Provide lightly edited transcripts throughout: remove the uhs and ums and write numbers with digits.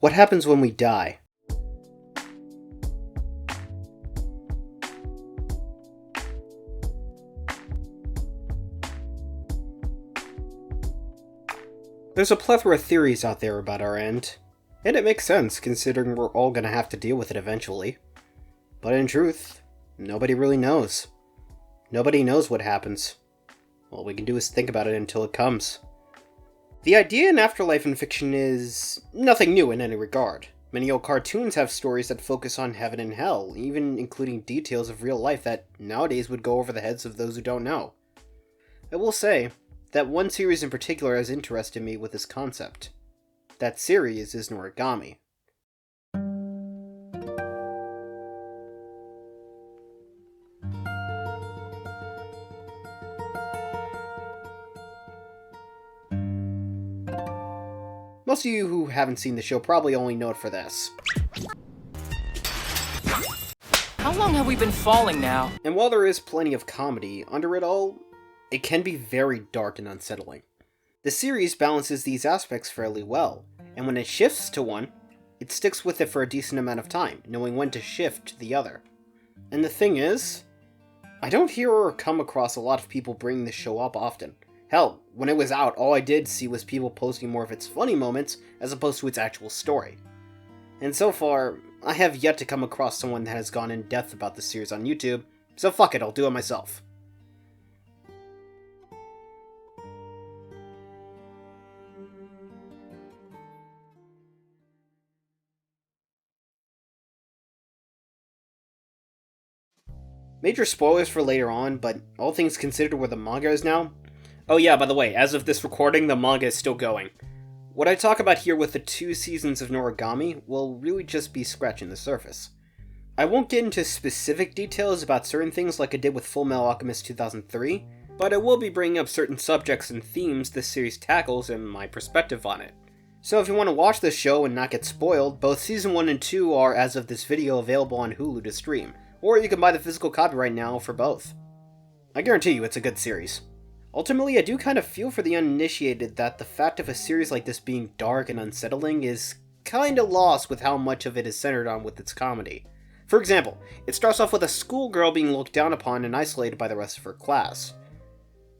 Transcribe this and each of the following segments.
What happens when we die? There's a plethora of theories out there about our end, and it makes sense considering we're all gonna have to deal with it eventually. But in truth, nobody really knows. Nobody knows what happens. All we can do is think about it until it comes. The idea in afterlife in fiction is nothing new in any regard. Many old cartoons have stories that focus on heaven and hell, even including details of real life that nowadays would go over the heads of those who don't know. I will say that one series in particular has interested me with this concept. That series is Noragami. Most of you who haven't seen the show probably only know it for this. How long have we been falling now? And while there is plenty of comedy under it all, it can be very dark and unsettling. The series balances these aspects fairly well, and when it shifts to one, it sticks with it for a decent amount of time, knowing when to shift to the other. And the thing is, I don't hear or come across a lot of people bringing this show up often. Hell, when it was out, all I did see was people posting more of its funny moments as opposed to its actual story. And so far, I have yet to come across someone that has gone in depth about the series on YouTube, so fuck it, I'll do it myself. Major spoilers for later on, but all things considered where the manga is now. Oh yeah, by the way, as of this recording, the manga is still going. What I talk about here with the 2 seasons of Noragami will really just be scratching the surface. I won't get into specific details about certain things like I did with Fullmetal Alchemist 2003, but I will be bringing up certain subjects and themes this series tackles and my perspective on it. So if you want to watch this show and not get spoiled, both Season 1 and 2 are, as of this video, available on Hulu to stream, or you can buy the physical copy right now for both. I guarantee you it's a good series. Ultimately, I do kind of feel for the uninitiated that the fact of a series like this being dark and unsettling is kinda lost with how much of it is centered on with its comedy. For example, it starts off with a schoolgirl being looked down upon and isolated by the rest of her class.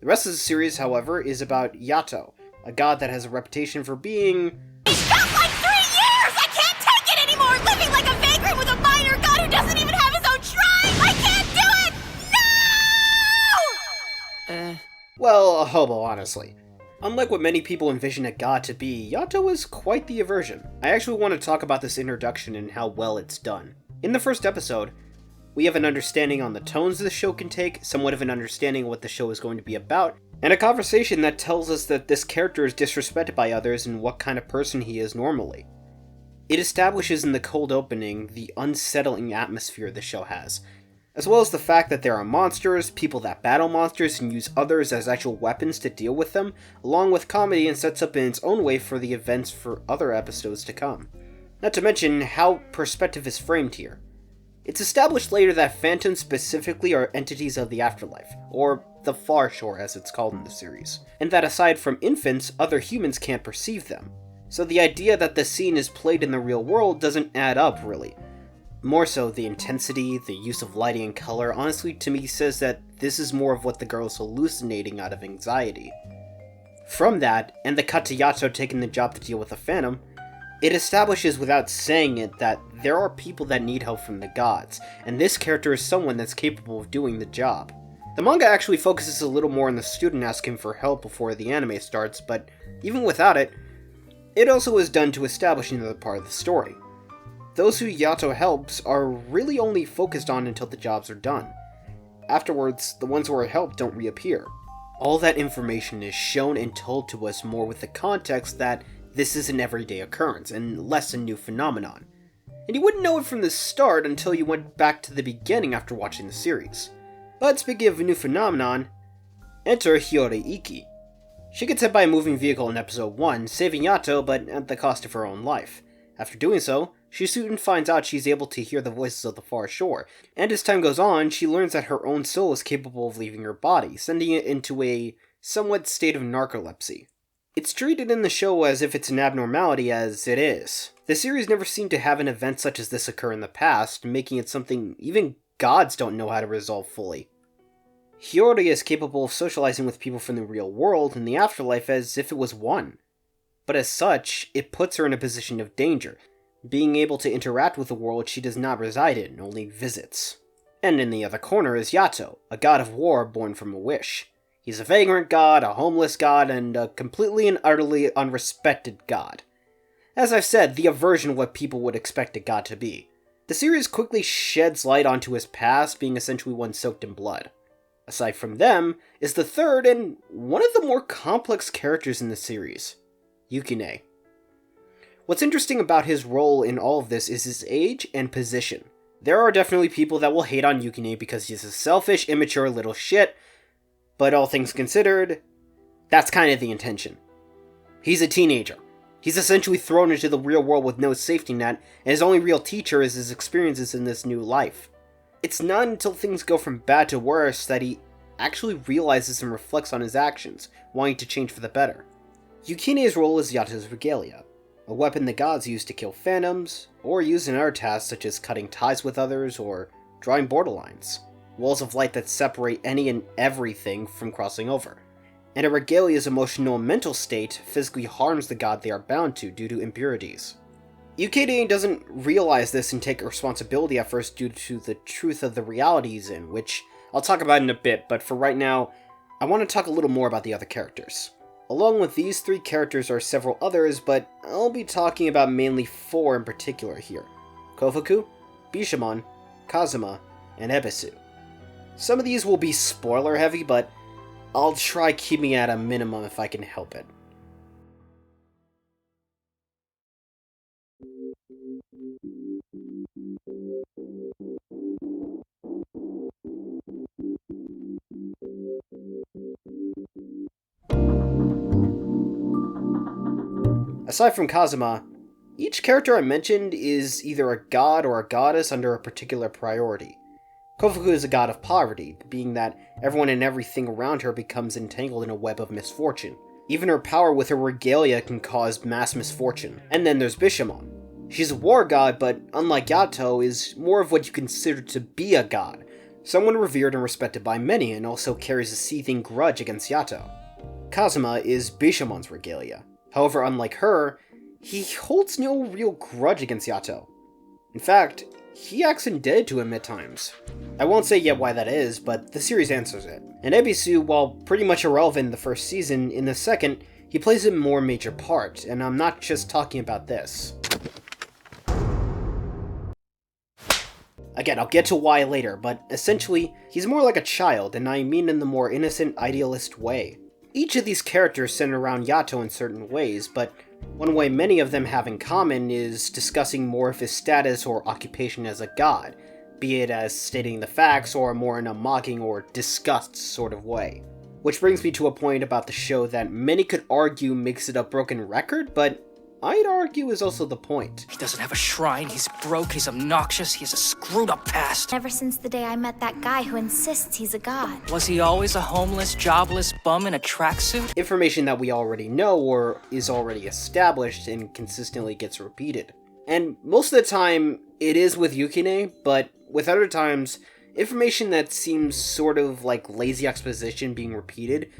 The rest of the series, however, is about Yato, a god that has a reputation for being... It's felt like 3 years! I can't take it anymore! Living like a vagrant with a minor god who doesn't even have his own shrine! I can't do it! No! Well, a hobo, honestly. Unlike what many people envision a god to be, Yato is quite the aversion. I actually want to talk about this introduction and how well it's done. In the first episode, we have an understanding on the tones the show can take, somewhat of an understanding of what the show is going to be about, and a conversation that tells us that this character is disrespected by others and what kind of person he is normally. It establishes in the cold opening the unsettling atmosphere the show has, as well as the fact that there are monsters, people that battle monsters and use others as actual weapons to deal with them, along with comedy, and sets up in its own way for the events for other episodes to come. Not to mention how perspective is framed here. It's established later that phantoms specifically are entities of the afterlife, or the far shore as it's called in the series, and that aside from infants, other humans can't perceive them. So the idea that the scene is played in the real world doesn't add up really. More so, the intensity, the use of lighting and color, honestly to me says that this is more of what the girl is hallucinating out of anxiety. From that, and the cut to Yato taking the job to deal with the Phantom, it establishes without saying it that there are people that need help from the gods, and this character is someone that's capable of doing the job. The manga actually focuses a little more on the student asking for help before the anime starts, but even without it, it also is done to establish another part of the story. Those who Yato helps are really only focused on until the jobs are done. Afterwards, the ones who are helped don't reappear. All that information is shown and told to us more with the context that this is an everyday occurrence and less a new phenomenon. And you wouldn't know it from the start until you went back to the beginning after watching the series. But speaking of a new phenomenon, enter Hiyori Iki. She gets hit by a moving vehicle in episode 1, saving Yato but at the cost of her own life. After doing so, she soon finds out she's able to hear the voices of the far shore, and as time goes on, she learns that her own soul is capable of leaving her body, sending it into a somewhat state of narcolepsy. It's treated in the show as if it's an abnormality, as it is. The series never seemed to have an event such as this occur in the past, making it something even gods don't know how to resolve fully. Hiyori is capable of socializing with people from the real world and the afterlife as if it was one. But as such, it puts her in a position of danger, being able to interact with a world she does not reside in, only visits. And in the other corner is Yato, a god of war born from a wish. He's a vagrant god, a homeless god, and a completely and utterly unrespected god. As I've said, the aversion of what people would expect a god to be. The series quickly sheds light onto his past, being essentially one soaked in blood. Aside from them, is the third and one of the more complex characters in the series, Yukine. What's interesting about his role in all of this is his age and position. There are definitely people that will hate on Yukine because he's a selfish, immature little shit, but all things considered, that's kind of the intention. He's a teenager. He's essentially thrown into the real world with no safety net, and his only real teacher is his experiences in this new life. It's not until things go from bad to worse that he actually realizes and reflects on his actions, wanting to change for the better. Yukine's role is Yato's regalia, a weapon the gods use to kill phantoms, or use in other tasks such as cutting ties with others or drawing borderlines, walls of light that separate any and everything from crossing over. And a regalia's emotional and mental state physically harms the god they are bound to due to impurities. Yukine doesn't realize this and take responsibility at first due to the truth of the reality he's in, which I'll talk about in a bit, but for right now, I want to talk a little more about the other characters. Along with these 3 characters are several others, but I'll be talking about mainly 4 in particular here. Kofuku, Bishamon, Kazuma, and Ebisu. Some of these will be spoiler heavy, but I'll try keeping it at a minimum if I can help it. Aside from Kazuma, each character I mentioned is either a god or a goddess under a particular priority. Kofuku is a god of poverty, being that everyone and everything around her becomes entangled in a web of misfortune. Even her power with her regalia can cause mass misfortune. And then there's Bishamon. She's a war god, but unlike Yato, is more of what you consider to be a god, someone revered and respected by many, and also carries a seething grudge against Yato. Kazuma is Bishamon's regalia. However, unlike her, he holds no real grudge against Yato. In fact, he acts indebted to him at times. I won't say yet why that is, but the series answers it. And Ebisu, while pretty much irrelevant in the first season, in the second, he plays a more major part, and I'm not just talking about this. Again, I'll get to why later, but essentially, he's more like a child, and I mean in the more innocent, idealist way. Each of these characters center around Yato in certain ways, but one way many of them have in common is discussing more of his status or occupation as a god, be it as stating the facts or more in a mocking or disgust sort of way. Which brings me to a point about the show that many could argue makes it a broken record, but I'd argue is also the point. He doesn't have a shrine, he's broke, he's obnoxious, he has a screwed up past. Ever since the day I met that guy who insists he's a god. Was he always a homeless, jobless bum in a tracksuit? Information that we already know or is already established and consistently gets repeated. And most of the time, it is with Yukine, but with other times, information that seems sort of like lazy exposition being repeated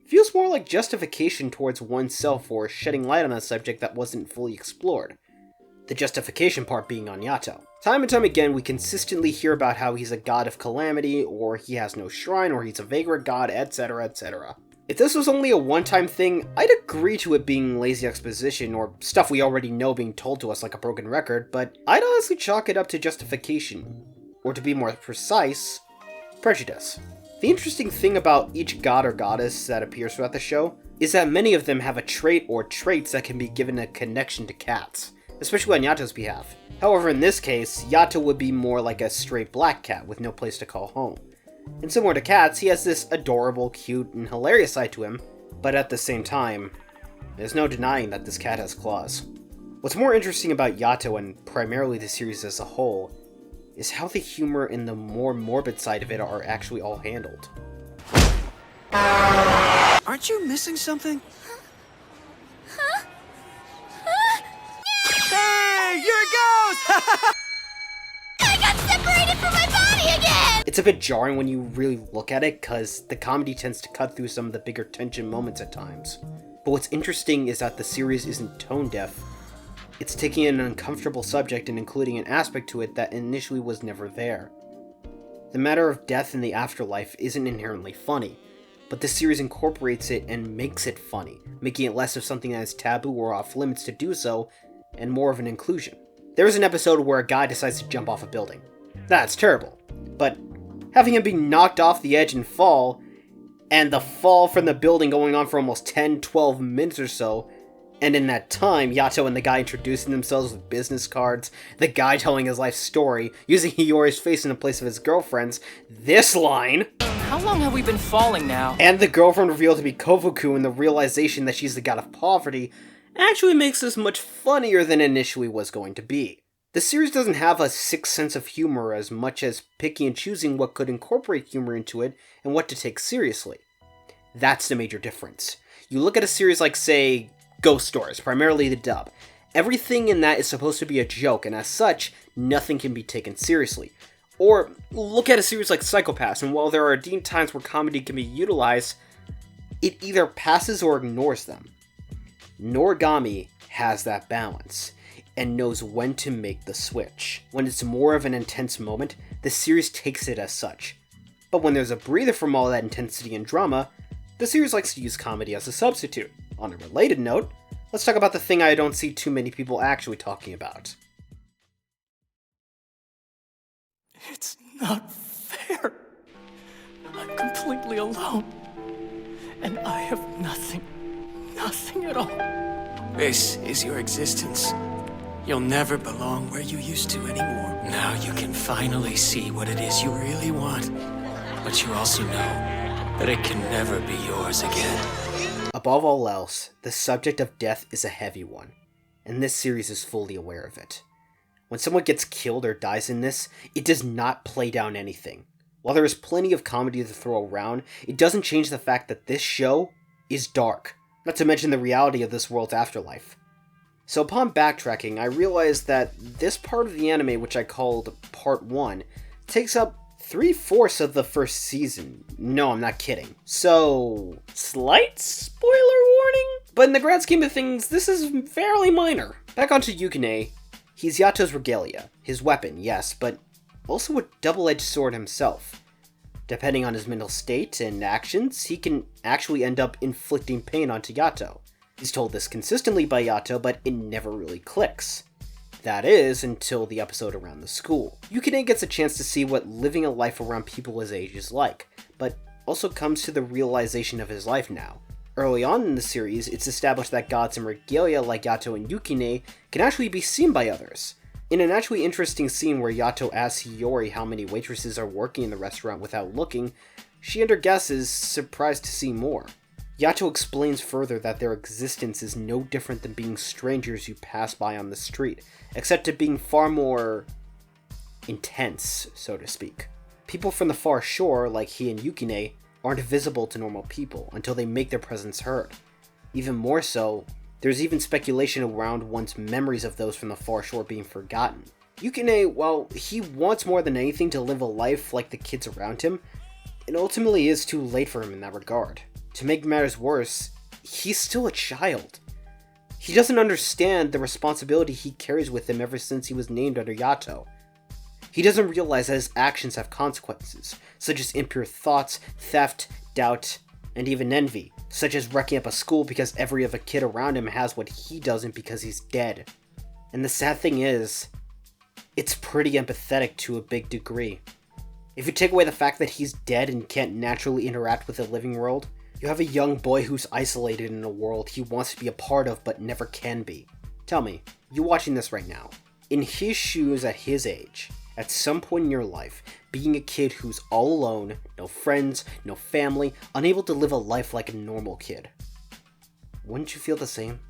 feels more like justification towards oneself or shedding light on a subject that wasn't fully explored. The justification part being on Yato. Time and time again, we consistently hear about how he's a god of calamity, or he has no shrine, or he's a vagrant god, etc, etc. If this was only a one-time thing, I'd agree to it being lazy exposition, or stuff we already know being told to us like a broken record, but I'd honestly chalk it up to justification. Or to be more precise, prejudice. The interesting thing about each god or goddess that appears throughout the show is that many of them have a trait or traits that can be given a connection to cats, especially on Yato's behalf. However, in this case, Yato would be more like a stray black cat with no place to call home. And similar to cats, he has this adorable, cute, and hilarious side to him, but at the same time, there's no denying that this cat has claws. What's more interesting about Yato, and primarily the series as a whole, is how the humor and the more morbid side of it are actually all handled. Aren't you missing something? It's a bit jarring when you really look at it, because the comedy tends to cut through some of the bigger tension moments at times. But what's interesting is that the series isn't tone deaf. It's taking an uncomfortable subject and including an aspect to it that initially was never there. The matter of death in the afterlife isn't inherently funny, but the series incorporates it and makes it funny, making it less of something that is taboo or off limits to do so, and more of an inclusion. There is an episode where a guy decides to jump off a building. That's terrible, but having him be knocked off the edge and fall, and the fall from the building going on for almost 10-12 minutes or so, and in that time, Yato and the guy introducing themselves with business cards, the guy telling his life story, using Hiyori's face in the place of his girlfriend's, this line, How long have we been falling now? and the girlfriend revealed to be Kofuku, and the realization that she's the god of poverty, actually makes this much funnier than initially was going to be. The series doesn't have a sixth sense of humor as much as picking and choosing what could incorporate humor into it and what to take seriously. That's the major difference. You look at a series like, say, Ghost Stories, primarily the dub. Everything in that is supposed to be a joke, and as such, nothing can be taken seriously. Or look at a series like Psycho-Pass, and while there are indeed times where comedy can be utilized, it either passes or ignores them. Noragami has that balance, and knows when to make the switch. When it's more of an intense moment, the series takes it as such. But when there's a breather from all that intensity and drama, the series likes to use comedy as a substitute. On a related note, let's talk about the thing I don't see too many people actually talking about. It's not fair. I'm completely alone. And I have nothing at all. This is your existence. You'll never belong where you used to anymore. Now you can finally see what it is you really want. But you also know that it can never be yours again. Above all else, the subject of death is a heavy one, and this series is fully aware of it. When someone gets killed or dies in this, it does not play down anything. While there is plenty of comedy to throw around, it doesn't change the fact that this show is dark, not to mention the reality of this world's afterlife. So upon backtracking, I realized that this part of the anime, which I called Part 1, takes up 3/4 of the first season. No, I'm not kidding. So, slight spoiler warning? But in the grand scheme of things, this is fairly minor. Back onto Yukine, he's Yato's regalia, his weapon, yes, but also a double-edged sword himself. Depending on his mental state and actions, he can actually end up inflicting pain onto Yato. He's told this consistently by Yato, but it never really clicks. That is, until the episode around the school. Yukine gets a chance to see what living a life around people his age is like, but also comes to the realization of his life now. Early on in the series, it's established that gods and regalia like Yato and Yukine can actually be seen by others. In an actually interesting scene where Yato asks Hiyori how many waitresses are working in the restaurant without looking, she and her guess is surprised to see more. Yato explains further that their existence is no different than being strangers you pass by on the street, except it being far more intense, so to speak. People from the far shore, like he and Yukine, aren't visible to normal people until they make their presence heard. Even more so, there's even speculation around one's memories of those from the far shore being forgotten. Yukine, while he wants more than anything to live a life like the kids around him, it ultimately is too late for him in that regard. To make matters worse, he's still a child. He doesn't understand the responsibility he carries with him ever since he was named under Yato. He doesn't realize that his actions have consequences, such as impure thoughts, theft, doubt, and even envy, such as wrecking up a school because every other kid around him has what he doesn't because he's dead. And the sad thing is, it's pretty empathetic to a big degree. If you take away the fact that he's dead and can't naturally interact with the living world, you have a young boy who's isolated in a world he wants to be a part of but never can be. Tell me, you watching this right now, in his shoes at his age, at some point in your life, being a kid who's all alone, no friends, no family, unable to live a life like a normal kid, wouldn't you feel the same?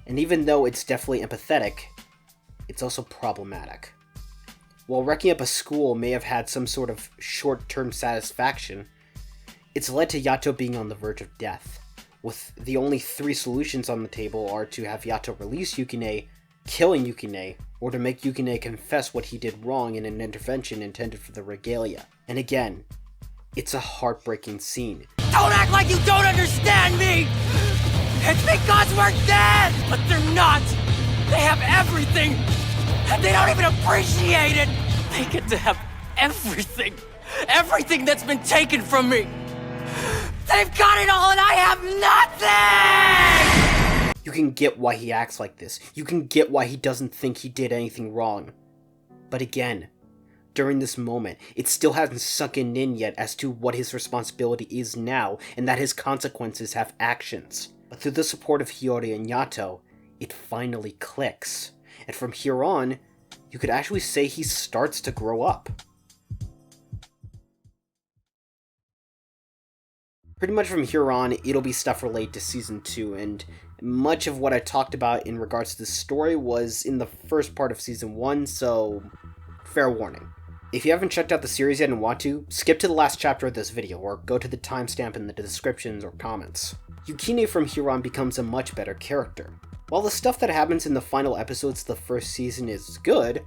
And even though it's definitely empathetic, it's also problematic. While wrecking up a school may have had some sort of short-term satisfaction, it's led to Yato being on the verge of death, with the only 3 solutions on the table are to have Yato release Yukine, killing Yukine, or to make Yukine confess what he did wrong in an intervention intended for the regalia. And again, it's a heartbreaking scene. Don't act like you don't understand me! It's because we're dead! But they're not! They have everything! And they don't even appreciate it! They get to have everything! Everything that's been taken from me! They've got it all and I have nothing! You can get why he acts like this. You can get why he doesn't think he did anything wrong. But again, during this moment, it still hasn't sunken in yet as to what his responsibility is now, and that his consequences have actions. But through the support of Hiyori and Yato, it finally clicks. And from here on, you could actually say he starts to grow up. Pretty much from here on, it'll be stuff related to Season 2, and much of what I talked about in regards to this story was in the first part of Season 1, so fair warning. If you haven't checked out the series yet and want to, skip to the last chapter of this video, or go to the timestamp in the descriptions or comments. Yukine from here on becomes a much better character. While the stuff that happens in the final episodes of the first season is good,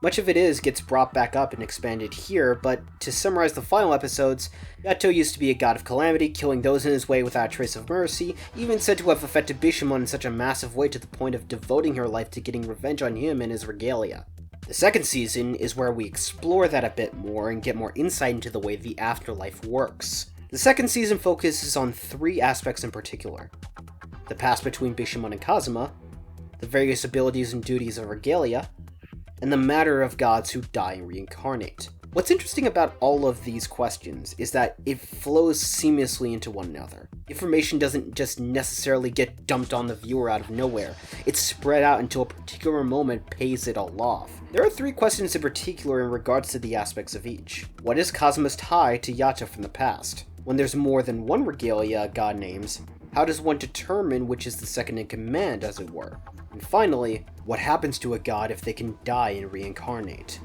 much of it gets brought back up and expanded here, but to summarize the final episodes, Yato used to be a god of calamity, killing those in his way without a trace of mercy, even said to have affected Bishamon in such a massive way to the point of devoting her life to getting revenge on him and his regalia. The second season is where we explore that a bit more and get more insight into the way the afterlife works. The second season focuses on 3 aspects in particular: the past between Bishamon and Kazuma, the various abilities and duties of regalia, and the matter of gods who die and reincarnate. What's interesting about all of these questions is that it flows seamlessly into one another. Information doesn't just necessarily get dumped on the viewer out of nowhere. It's spread out until a particular moment pays it all off. There are 3 questions in particular in regards to the aspects of each. What is Kazuma's tie to Yato from the past? When there's more than one regalia god names, how does one determine which is the second in command, as it were? And finally, what happens to a god if they can die and reincarnate?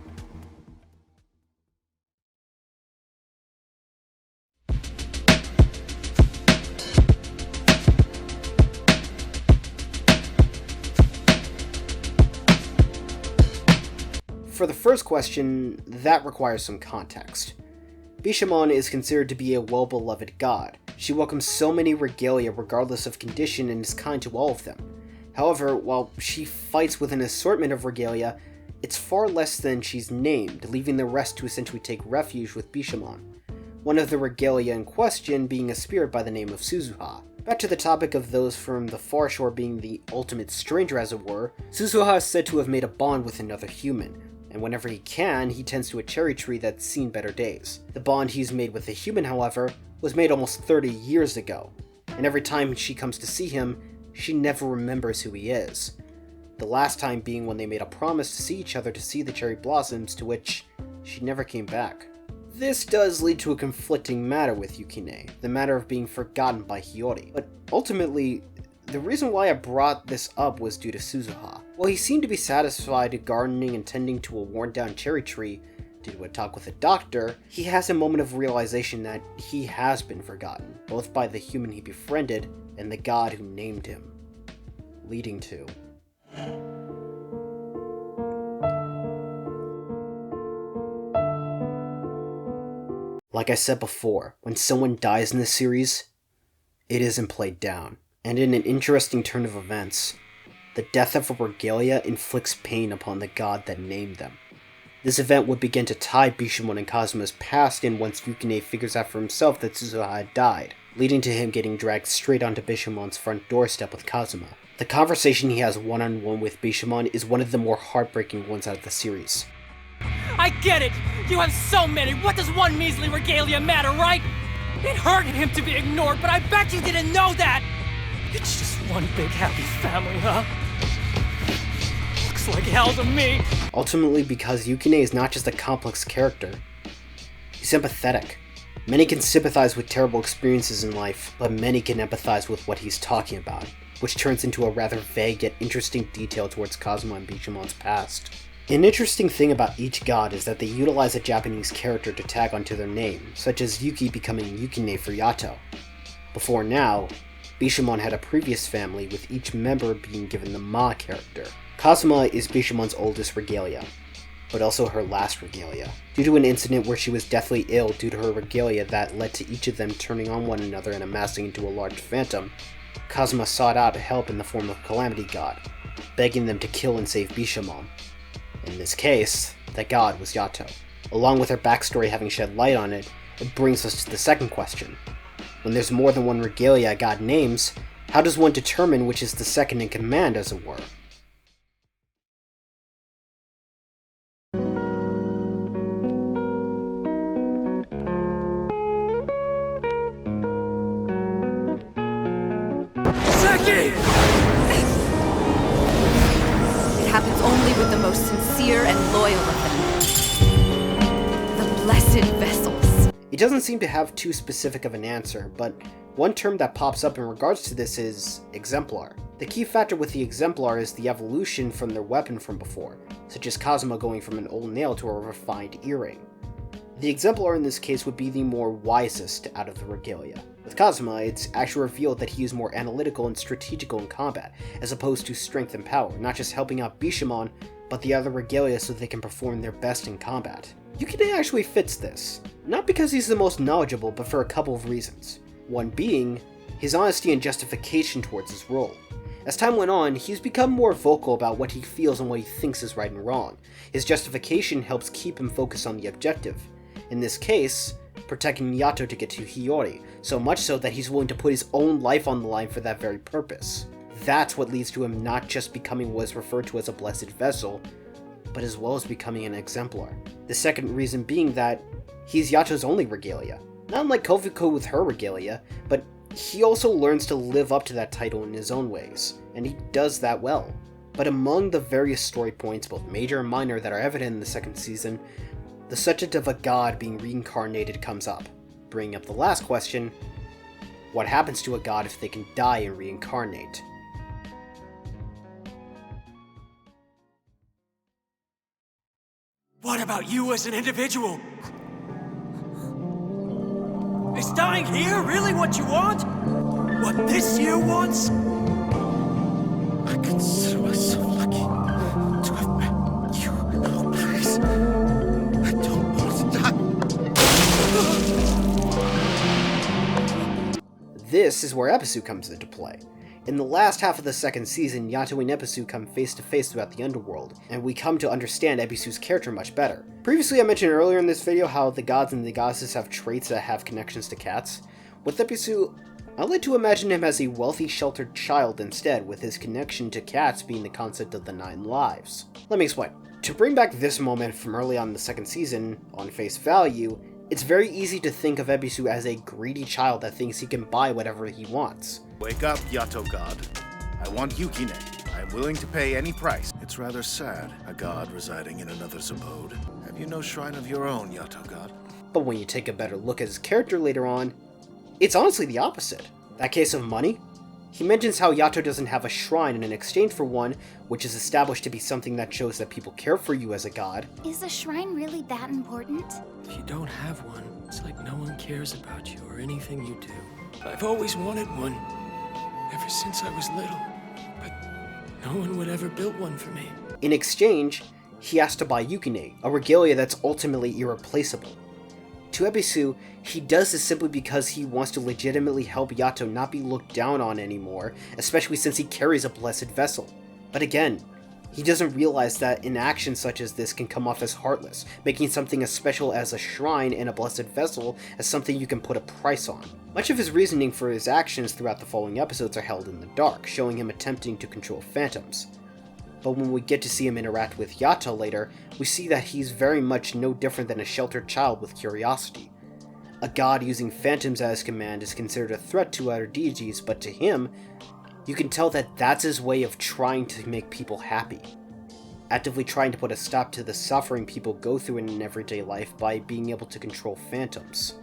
For the first question, that requires some context. Bishamon is considered to be a well-beloved god. She welcomes so many regalia regardless of condition and is kind to all of them. However, while she fights with an assortment of regalia, it's far less than she's named, leaving the rest to essentially take refuge with Bishamon. One of the regalia in question being a spirit by the name of Sozo-sha. Back to the topic of those from the far shore being the ultimate stranger, as it were, Sozo-sha is said to have made a bond with another human, and whenever he can, he tends to a cherry tree that's seen better days. The bond he's made with a human, however, was made almost 30 years ago, and every time she comes to see him, she never remembers who he is. The last time being when they made a promise to see each other to see the cherry blossoms, to which she never came back. This does lead to a conflicting matter with Yukine, the matter of being forgotten by Hiyori, but ultimately, the reason why I brought this up was due to Sozo-sha. While he seemed to be satisfied gardening and tending to a worn-down cherry tree due to a talk with a doctor, he has a moment of realization that he has been forgotten, both by the human he befriended and the god who named him, leading to... Like I said before, when someone dies in this series, it isn't played down. And in an interesting turn of events, the death of a regalia inflicts pain upon the god that named them. This event would begin to tie Bishamon and Kazuma's past in once Yukine figures out for himself that Sozo-sha had died, leading to him getting dragged straight onto Bishamon's front doorstep with Kazuma. The conversation he has one-on-one with Bishamon is one of the more heartbreaking ones out of the series. I get it! You have so many! What does one measly regalia matter, right? It hurted him to be ignored, but I bet you didn't know that! It's just one big happy family, huh? Looks like hell to me! Ultimately, because Yukine is not just a complex character, he's empathetic. Many can sympathize with terrible experiences in life, but many can empathize with what he's talking about, which turns into a rather vague yet interesting detail towards Kazuma and Bishamon's past. An interesting thing about each god is that they utilize a Japanese character to tag onto their name, such as Yuki becoming Yukine for Yato. Before now, Bishamon had a previous family with each member being given the Ma character. Kazuma is Bishamon's oldest regalia, but also her last regalia, due to an incident where she was deathly ill due to her regalia that led to each of them turning on one another and amassing into a large phantom. Kazuma sought out help in the form of Calamity God, begging them to kill and save Bishamon. In this case, the god was Yato. Along with her backstory having shed light on it, it brings us to the second question. When there's more than one regalia a god names, how does one determine which is the second in command, as it were? It happens only with the most sincere and loyal of them. The blessed vessels. It doesn't seem to have too specific of an answer, but one term that pops up in regards to this is Exemplar. The key factor with the Exemplar is the evolution from their weapon from before, such as Kazuma going from an old nail to a refined earring. The Exemplar in this case would be the more wisest out of the regalia. With Kazuma, it's actually revealed that he is more analytical and strategical in combat, as opposed to strength and power, not just helping out Bishamon, but the other regalia so they can perform their best in combat. Yukine actually fits this, not because he's the most knowledgeable, but for a couple of reasons. One being, his honesty and justification towards his role. As time went on, he's become more vocal about what he feels and what he thinks is right and wrong. His justification helps keep him focused on the objective. In this case, protecting Yato to get to Hiyori, so much so that he's willing to put his own life on the line for that very purpose. That's what leads to him not just becoming what is referred to as a blessed vessel, but as well as becoming an exemplar. The second reason being that he's Yato's only regalia. Not unlike Kofuko with her regalia, but he also learns to live up to that title in his own ways, and he does that well. But among the various story points, both major and minor, that are evident in the second season, the subject of a god being reincarnated comes up, bringing up the last question: what happens to a god if they can die and reincarnate? What about you as an individual? Is dying here really what you want? What this year wants? I consider myself lucky to have met you. Oh, please. I don't want to die. This is where Ebisu comes into play. In the last half of the second season, Yato and Ebisu come face to face throughout the underworld, and we come to understand Ebisu's character much better. Previously I mentioned earlier in this video how the gods and the goddesses have traits that have connections to cats. With Ebisu, I like to imagine him as a wealthy, sheltered child instead, with his connection to cats being the concept of the 9 lives. Let me explain. To bring back this moment from early on in the second season, on face value, it's very easy to think of Ebisu as a greedy child that thinks he can buy whatever he wants. Wake up, Yato God. I want Yukine. I am willing to pay any price. It's rather sad, a god residing in another's abode. Have you no shrine of your own, Yato God? But when you take a better look at his character later on, it's honestly the opposite. That case of money? He mentions how Yato doesn't have a shrine, and in exchange for one, which is established to be something that shows that people care for you as a god. Is a shrine really that important? If you don't have one, it's like no one cares about you or anything you do. I've always wanted one, ever since I was little, but no one would ever build one for me. In exchange, he has to buy Yukine, a regalia that's ultimately irreplaceable. To Ebisu, he does this simply because he wants to legitimately help Yato not be looked down on anymore, especially since he carries a blessed vessel. But again, he doesn't realize that an action such as this can come off as heartless, making something as special as a shrine and a blessed vessel as something you can put a price on. Much of his reasoning for his actions throughout the following episodes are held in the dark, showing him attempting to control phantoms. But when we get to see him interact with Yato later, we see that he's very much no different than a sheltered child with curiosity. A god using phantoms as command is considered a threat to other deities, but to him, you can tell that that's his way of trying to make people happy. Actively trying to put a stop to the suffering people go through in an everyday life by being able to control phantoms.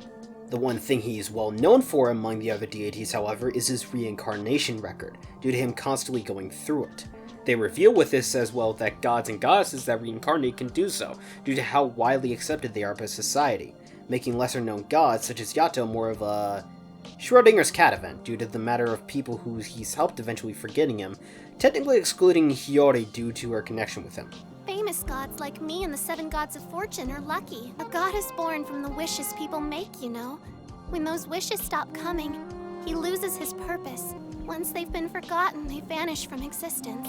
The one thing he is well known for among the other deities, however, is his reincarnation record, due to him constantly going through it. They reveal with this as well that gods and goddesses that reincarnate can do so, due to how widely accepted they are by society, making lesser-known gods such as Yato more of a Schrodinger's cat event, due to the matter of people who he's helped eventually forgetting him, technically excluding Hiyori due to her connection with him. Famous gods like me and the 7 gods of fortune are lucky. A god is born from the wishes people make, you know. When those wishes stop coming, he loses his purpose. Once they've been forgotten, they vanish from existence.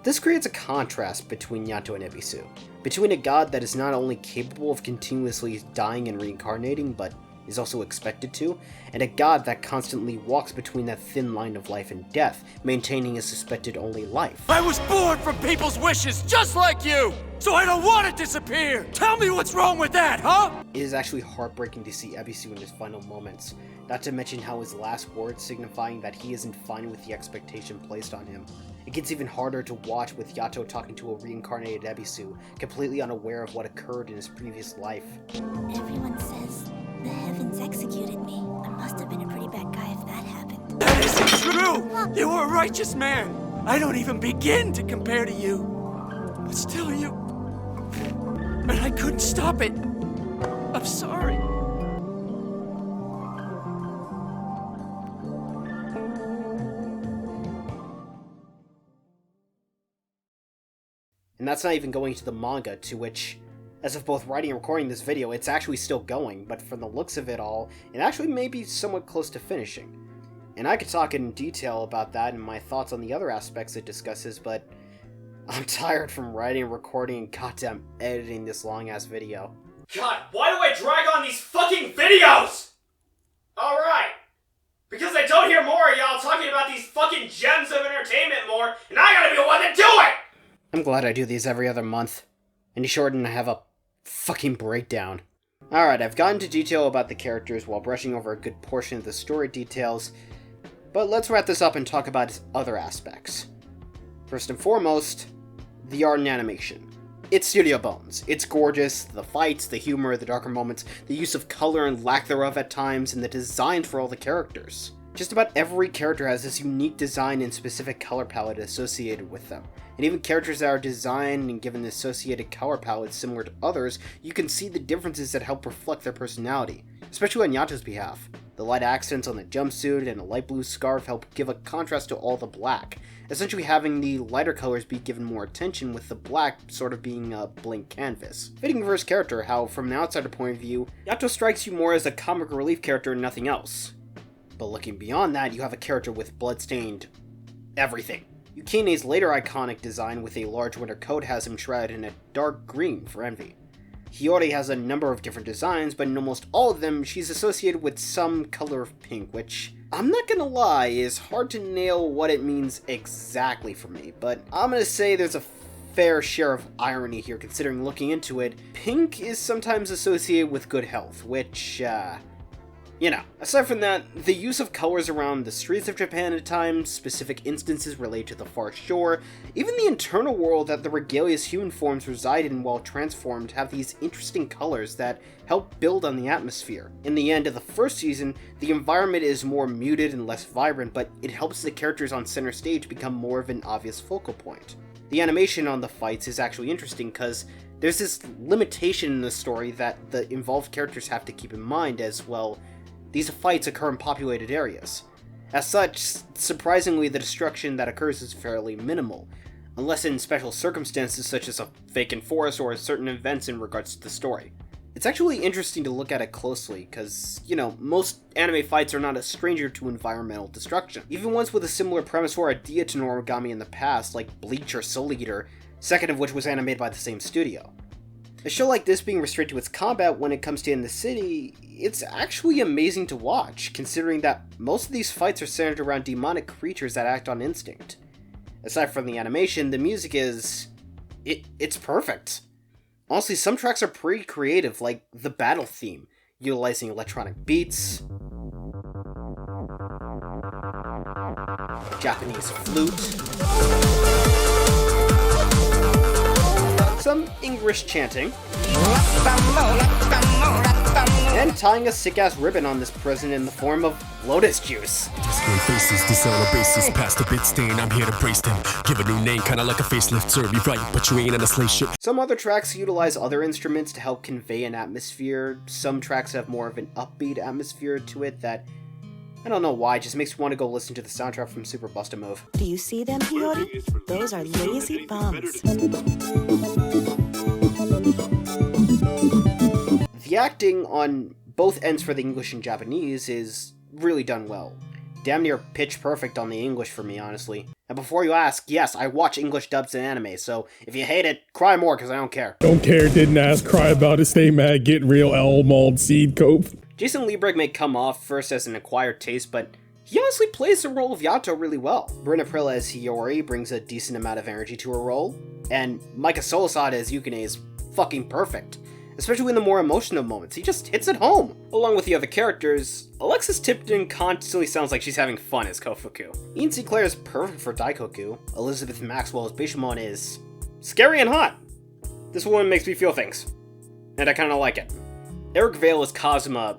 This creates a contrast between Yato and Ebisu, between a god that is not only capable of continuously dying and reincarnating, but is also expected to, and a god that constantly walks between that thin line of life and death, maintaining a suspected only life. I was born from people's wishes, just like you! So I don't want to disappear! Tell me what's wrong with that, huh? It is actually heartbreaking to see Ebisu in his final moments, not to mention how his last words signifying that he isn't fine with the expectation placed on him. It gets even harder to watch with Yato talking to a reincarnated Ebisu, completely unaware of what occurred in his previous life. Everyone says the heavens executed me. I must have been a pretty bad guy if that happened. That isn't true! You were a righteous man! I don't even begin to compare to you. But still, you... And I couldn't stop it. I'm sorry. And that's not even going to the manga, to which, as of both writing and recording this video, it's actually still going, but from the looks of it all, it actually may be somewhat close to finishing. And I could talk in detail about that and my thoughts on the other aspects it discusses, but I'm tired from writing, recording, and goddamn editing this long-ass video. God, why do I drag on these fucking videos? Alright. Because I don't hear more of y'all talking about these fucking gems of entertainment more, and I gotta be the one to do it! I'm glad I do these every other month. Any shorter than I have a fucking breakdown. Alright, I've gone into detail about the characters while brushing over a good portion of the story details, but let's wrap this up and talk about its other aspects. First and foremost, the art and animation. It's Studio Bones. It's gorgeous, the fights, the humor, the darker moments, the use of color and lack thereof at times, and the designs for all the characters. Just about every character has this unique design and specific color palette associated with them. And even characters that are designed and given associated color palettes similar to others, you can see the differences that help reflect their personality, especially on Yato's behalf. The light accents on the jumpsuit and a light blue scarf help give a contrast to all the black, essentially having the lighter colors be given more attention with the black sort of being a blank canvas. Fitting for his character, how from an outsider point of view, Yato strikes you more as a comic relief character and nothing else. But looking beyond that, you have a character with blood-stained everything. Yukine's later iconic design with a large winter coat has him shrouded in a dark green for envy. Hiyori has a number of different designs, but in almost all of them, she's associated with some color of pink, which, I'm not gonna lie, is hard to nail what it means exactly for me, but I'm gonna say there's a fair share of irony here considering looking into it. Pink is sometimes associated with good health, which, you know. Aside from that, the use of colors around the streets of Japan at times, specific instances related to the far shore, even the internal world that the Regalia's human forms reside in while transformed have these interesting colors that help build on the atmosphere. In the end of the first season, the environment is more muted and less vibrant, but it helps the characters on center stage become more of an obvious focal point. The animation on the fights is actually interesting because there's this limitation in the story that the involved characters have to keep in mind as well. These fights occur in populated areas. As such, surprisingly, the destruction that occurs is fairly minimal, unless in special circumstances such as a vacant forest or certain events in regards to the story. It's actually interesting to look at it closely, because, you know, most anime fights are not a stranger to environmental destruction. Even ones with a similar premise or idea to Noragami in the past, like Bleach or Soul Eater, second of which was animated by the same studio. A show like this being restricted to its combat when it comes to In the City, it's actually amazing to watch, considering that most of these fights are centered around demonic creatures that act on instinct. Aside from the animation, the music is... it's perfect. Honestly, some tracks are pretty creative, like the battle theme, utilizing electronic beats, Japanese flute, some English chanting, and tying a sick-ass ribbon on this present in the form of lotus juice. Faces, this on a basis, past a bit stain, I'm here to brace them. Give a new name, kinda like a facelift, serve you right, but you ain't on a slave ship. Some other tracks utilize other instruments to help convey an atmosphere. Some tracks have more of an upbeat atmosphere to it that I don't know why, it just makes me want to go listen to the soundtrack from Super Busta Move. Do you see them, Hiyori? Those are lazy bums. The acting on both ends for the English and Japanese is really done well. Damn near pitch perfect on the English for me, honestly. And before you ask, yes, I watch English dubs and anime, so if you hate it, cry more, because I don't care. Don't care, didn't ask, cry about it, stay mad, get real, L mauled seed cope. Jason Liebrecht may come off first as an acquired taste, but he honestly plays the role of Yato really well. Brynn Aprila as Hiyori brings a decent amount of energy to her role, and Micah Solusada as Yukine is fucking perfect. Especially in the more emotional moments, he just hits it home. Along with the other characters, Alexis Tipton constantly sounds like she's having fun as Kofuku. Ian Sinclair is perfect for Daikoku. Elizabeth Maxwell as Bishamon is scary and hot. This woman makes me feel things, and I kinda like it. Eric Vale as Kazuma,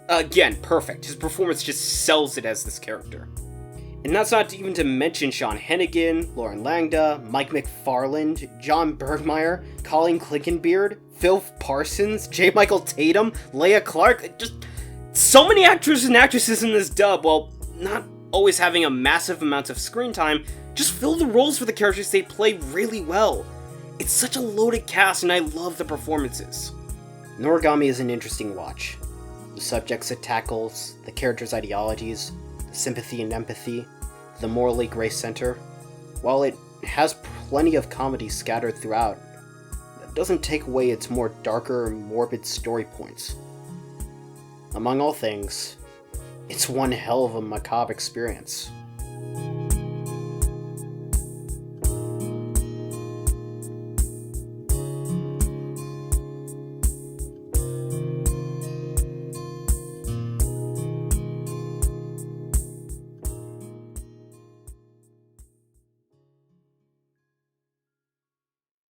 again, perfect. His performance just sells it as this character. And that's not even to mention Sean Hennigan, Lauren Langda, Mike McFarland, John Bergmeyer, Colleen Clickenbeard, Phil Parsons, J. Michael Tatum, Leia Clark, just so many actors and actresses in this dub, while not always having a massive amount of screen time, just fill the roles for the characters they play really well. It's such a loaded cast and I love the performances. Noragami is an interesting watch. The subjects it tackles, the characters' ideologies, the sympathy and empathy, the morally gray center. While it has plenty of comedy scattered throughout, that doesn't take away its more darker, morbid story points. Among all things, it's one hell of a macabre experience.